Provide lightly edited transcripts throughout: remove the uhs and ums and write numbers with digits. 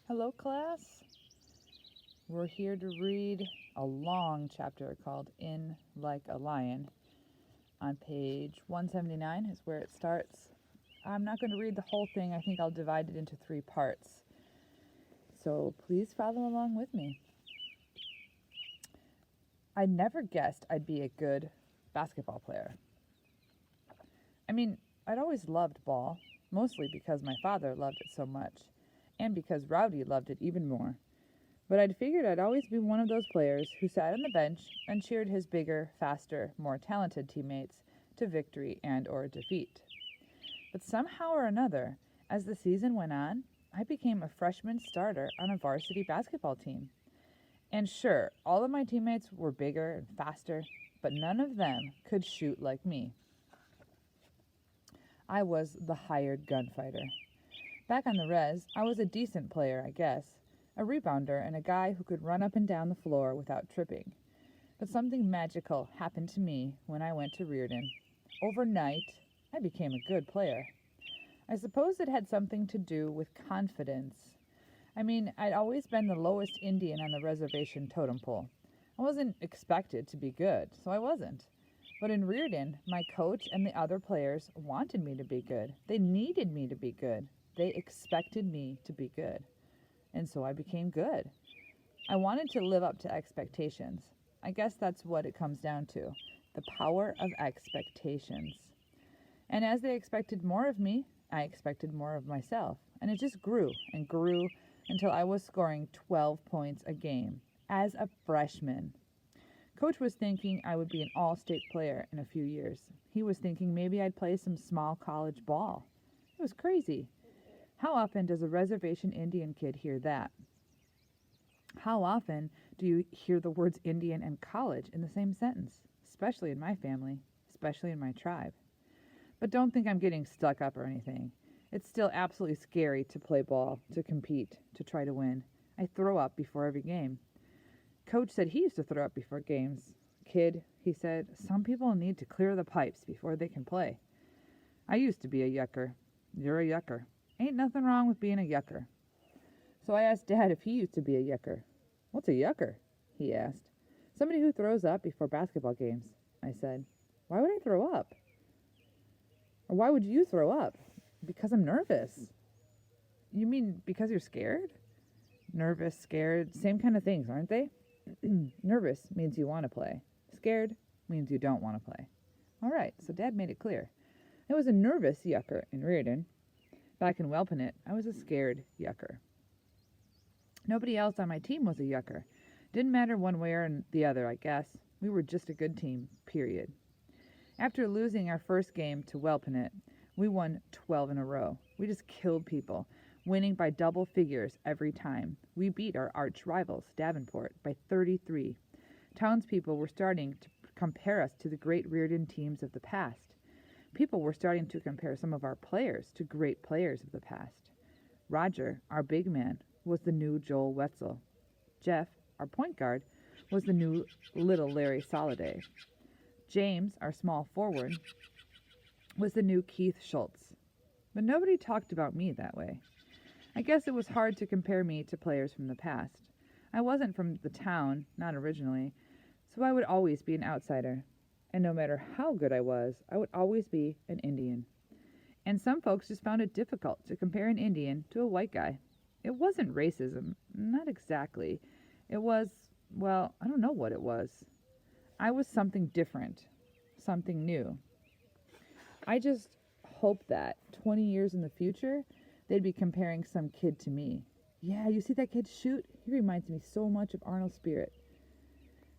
Hello, class. We're here to read a long chapter called In Like a Lion. On page 179 is where it starts. I'm not going to read the whole thing. I think I'll divide it into 3 parts. So please follow along with me. I never guessed I'd be a good basketball player. I mean, I'd always loved ball, mostly because my father loved it so much, and because Rowdy loved it even more. But I'd figured I'd always be one of those players who sat on the bench and cheered his bigger, faster, more talented teammates to victory and or defeat. But somehow or another, as the season went on, I became a freshman starter on a varsity basketball team. And sure, all of my teammates were bigger and faster, but none of them could shoot like me. I was the hired gunfighter. Back on the res, I was a decent player, I guess, a rebounder and a guy who could run up and down the floor without tripping. But something magical happened to me when I went to Reardon. Overnight, I became a good player. I suppose it had something to do with confidence. I mean, I'd always been the lowest Indian on the reservation totem pole. I wasn't expected to be good, so I wasn't. But in Reardon, my coach and the other players wanted me to be good. They needed me to be good. They expected me to be good. And so I became good. I wanted to live up to expectations. I guess that's what it comes down to, the power of expectations. And as they expected more of me, I expected more of myself. And it just grew and grew until I was scoring 12 points a game as a freshman. Coach was thinking I would be an all-state player in a few years. He was thinking maybe I'd play some small college ball. It was crazy. How often does a reservation Indian kid hear that? How often do you hear the words Indian and college in the same sentence? Especially in my family, especially in my tribe. But don't think I'm getting stuck up or anything. It's still absolutely scary to play ball, to compete, to try to win. I throw up before every game. Coach said he used to throw up before games. Kid, he said, some people need to clear the pipes before they can play. I used to be a yucker. You're a yucker. Ain't nothing wrong with being a yucker. So I asked Dad if he used to be a yucker. What's a yucker? He asked. Somebody who throws up before basketball games, I said. Why would I throw up? Or why would you throw up? Because I'm nervous. You mean because you're scared? Nervous, scared, same kind of things, aren't they? Nervous means you want to play. Scared means you don't want to play. All right, so Dad made it clear. I was a nervous yucker in Reardon. Back in Welpinit, I was a scared yucker. Nobody else on my team was a yucker. Didn't matter one way or the other, I guess. We were just a good team, period. After losing our first game to Welpinit, we won 12 in a row. We just killed people, winning by double figures every time. We beat our arch rivals, Davenport, by 33. Townspeople were starting to compare us to the great Reardon teams of the past. People were starting to compare some of our players to great players of the past. Roger, our big man, was the new Joel Wetzel. Jeff, our point guard, was the new little Larry Soliday. James, our small forward, was the new Keith Schultz. But nobody talked about me that way. I guess it was hard to compare me to players from the past. I wasn't from the town, not originally, so I would always be an outsider. And no matter how good I was, I would always be an Indian. And some folks just found it difficult to compare an Indian to a white guy. It wasn't racism, not exactly. It was, well, I don't know what it was. I was something different, something new. I just hope that 20 years in the future, they'd be comparing some kid to me. Yeah, you see that kid shoot? He reminds me so much of Arnold Spirit.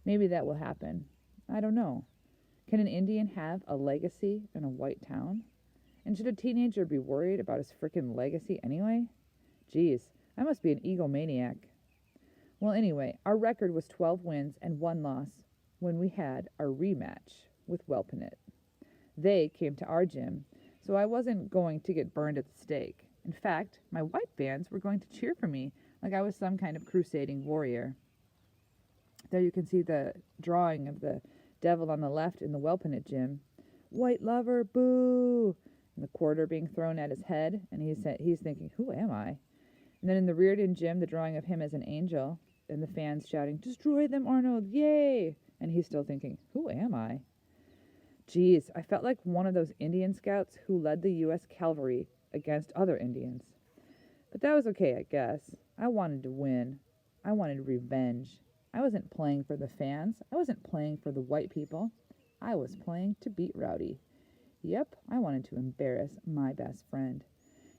Maybe that will happen. I don't know. Can an Indian have a legacy in a white town? And should a teenager be worried about his frickin' legacy anyway? Geez, I must be an egomaniac. Well, anyway, our record was 12 wins and 1 loss when we had our rematch with Welpinit. They came to our gym, so I wasn't going to get burned at the stake. In fact, my white fans were going to cheer for me like I was some kind of crusading warrior. There you can see the drawing of the devil on the left in the Welpinit gym. White lover, boo! And the quarter being thrown at his head, and he's thinking, who am I? And then in the Reardon gym, the drawing of him as an angel, and the fans shouting, "Destroy them, Arnold! Yay!" And he's still thinking, who am I? Geez, I felt like one of those Indian scouts who led the U.S. cavalry against other Indians. But that was okay, I guess. I wanted to win. I wanted revenge. I wasn't playing for the fans. I wasn't playing for the white people. I was playing to beat Rowdy. Yep, I wanted to embarrass my best friend.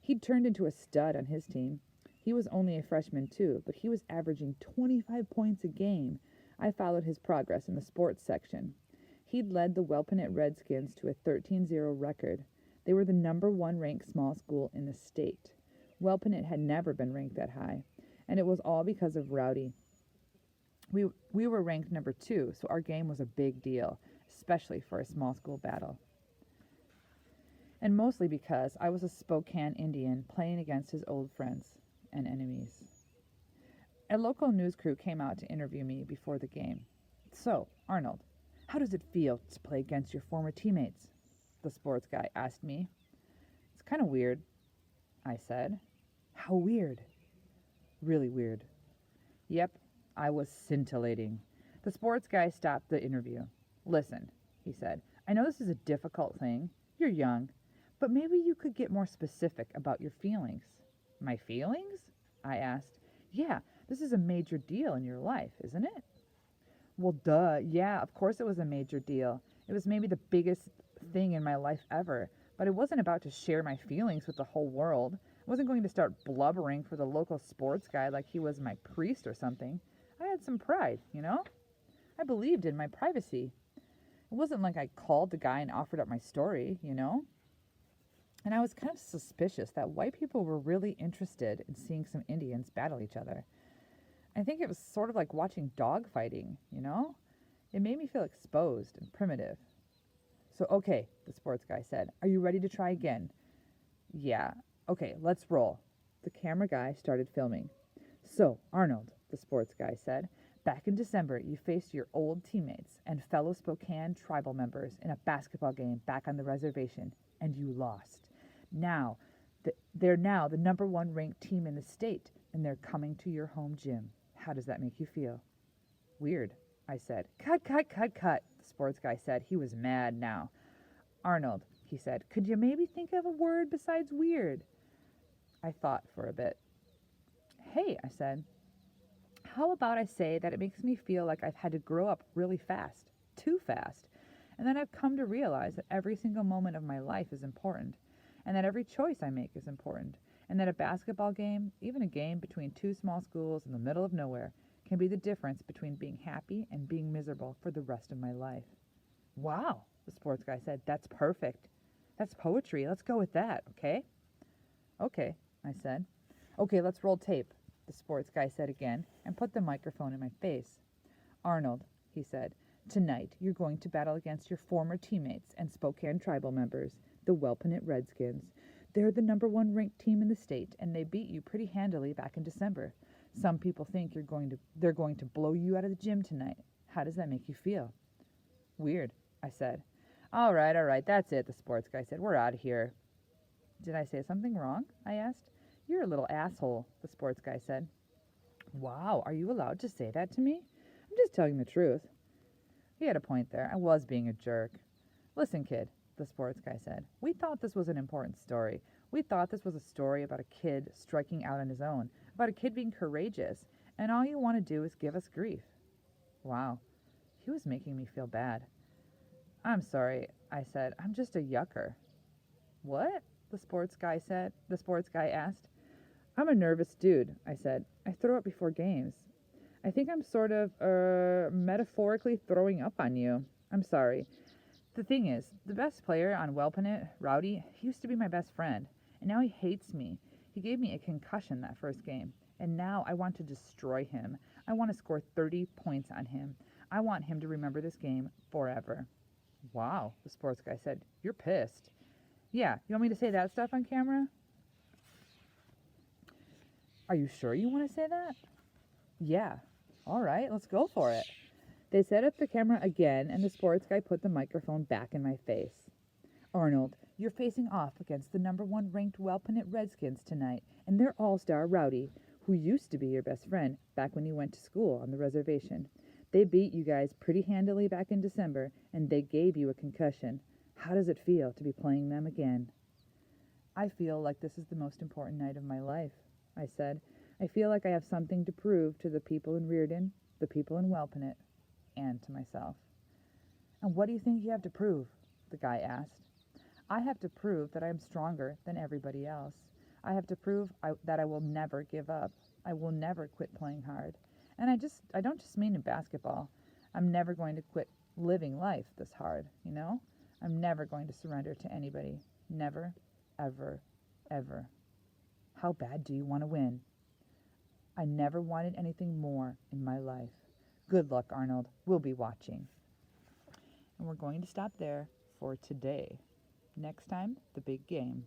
He'd turned into a stud on his team. He was only a freshman too, but he was averaging 25 points a game. I followed his progress in the sports section. He'd led the Welpinette Redskins to a 13-0 record. They were the #1 ranked small school in the state. Welpinette had never been ranked that high, and it was all because of Rowdy. We were ranked #2, so our game was a big deal, especially for a small school battle. And mostly because I was a Spokane Indian playing against his old friends and enemies. A local news crew came out to interview me before the game. "So, Arnold, how does it feel to play against your former teammates?" the sports guy asked me. "It's kind of weird," I said. "How weird?" "Really weird." Yep, I was scintillating. The sports guy stopped the interview. "Listen," he said, "I know this is a difficult thing. You're young. But maybe you could get more specific about your feelings." "My feelings?" I asked. "Yeah, this is a major deal in your life, isn't it?" "Well, duh. Yeah, of course it was a major deal. It was maybe the biggest thing in my life ever. But I wasn't about to share my feelings with the whole world. I wasn't going to start blubbering for the local sports guy like he was my priest or something. I had some pride, you know? I believed in my privacy. It wasn't like I called the guy and offered up my story, you know? And I was kind of suspicious that white people were really interested in seeing some Indians battle each other. I think it was sort of like watching dog fighting, you know? It made me feel exposed and primitive. "So, okay," the sports guy said. "Are you ready to try again?" "Yeah. Okay, let's roll." The camera guy started filming. "So, Arnold," the sports guy said, "back in December, you faced your old teammates and fellow Spokane tribal members in a basketball game back on the reservation, and you lost. Now, they're now the #1 ranked team in the state, and they're coming to your home gym. How does that make you feel?" "Weird," I said. "Cut, cut, cut, cut," the sports guy said. He was mad now. "Arnold," he said, "could you maybe think of a word besides weird?" I thought for a bit. "Hey," I said, "how about I say that it makes me feel like I've had to grow up really fast, too fast, and that I've come to realize that every single moment of my life is important, and that every choice I make is important, and that a basketball game, even a game between two small schools in the middle of nowhere, can be the difference between being happy and being miserable for the rest of my life." "Wow," the sports guy said, "that's perfect. That's poetry. Let's go with that, okay?" "Okay," I said. "Okay, let's roll tape," the sports guy said again, and put the microphone in my face. "Arnold," he said, "tonight you're going to battle against your former teammates and Spokane tribal members, the Welpinette Redskins. They're the #1 ranked team in the state, and they beat you pretty handily back in December. Some people think they're going to blow you out of the gym tonight. How does that make you feel?" "Weird," I said. All right, that's it," the sports guy said. "We're out of here." "Did I say something wrong?" I asked. "You're a little asshole," the sports guy said. "Wow, are you allowed to say that to me?" "I'm just telling the truth." He had a point there. I was being a jerk. "Listen, kid," the sports guy said. "We thought this was an important story. We thought this was a story about a kid striking out on his own, about a kid being courageous, and all you want to do is give us grief." Wow, he was making me feel bad. "I'm sorry," I said. "I'm just a yucker." "What?" the sports guy asked. "I'm a nervous dude," I said. "I throw up before games. I think I'm sort of, metaphorically throwing up on you. I'm sorry. The thing is, the best player on Welpinette, Rowdy, he used to be my best friend, and now he hates me. He gave me a concussion that first game, and now I want to destroy him. I want to score 30 points on him. I want him to remember this game forever." "Wow," the sports guy said. "You're pissed." "Yeah, you want me to say that stuff on camera?" "Are you sure you want to say that?" "Yeah." "All right, let's go for it." They set up the camera again, and the sports guy put the microphone back in my face. Arnold, you're facing off against the #1 ranked Wellpinit Redskins tonight, and their all-star Rowdy, who used to be your best friend back when you went to school on the reservation. They beat you guys pretty handily back in December, and they gave you a concussion. How does it feel to be playing them again? I feel like this is the most important night of my life, I said. I feel like I have something to prove to the people in Reardon, the people in Wellpinit, and to myself. And what do you think you have to prove? The guy asked. I have to prove that I am stronger than everybody else. I have to prove that I will never give up. I will never quit playing hard. And I don't just mean in basketball. I'm never going to quit living life this hard, you know? I'm never going to surrender to anybody. Never, ever, ever. How bad do you want to win? I never wanted anything more in my life. Good luck, Arnold. We'll be watching. And we're going to stop there for today. Next time, the big game.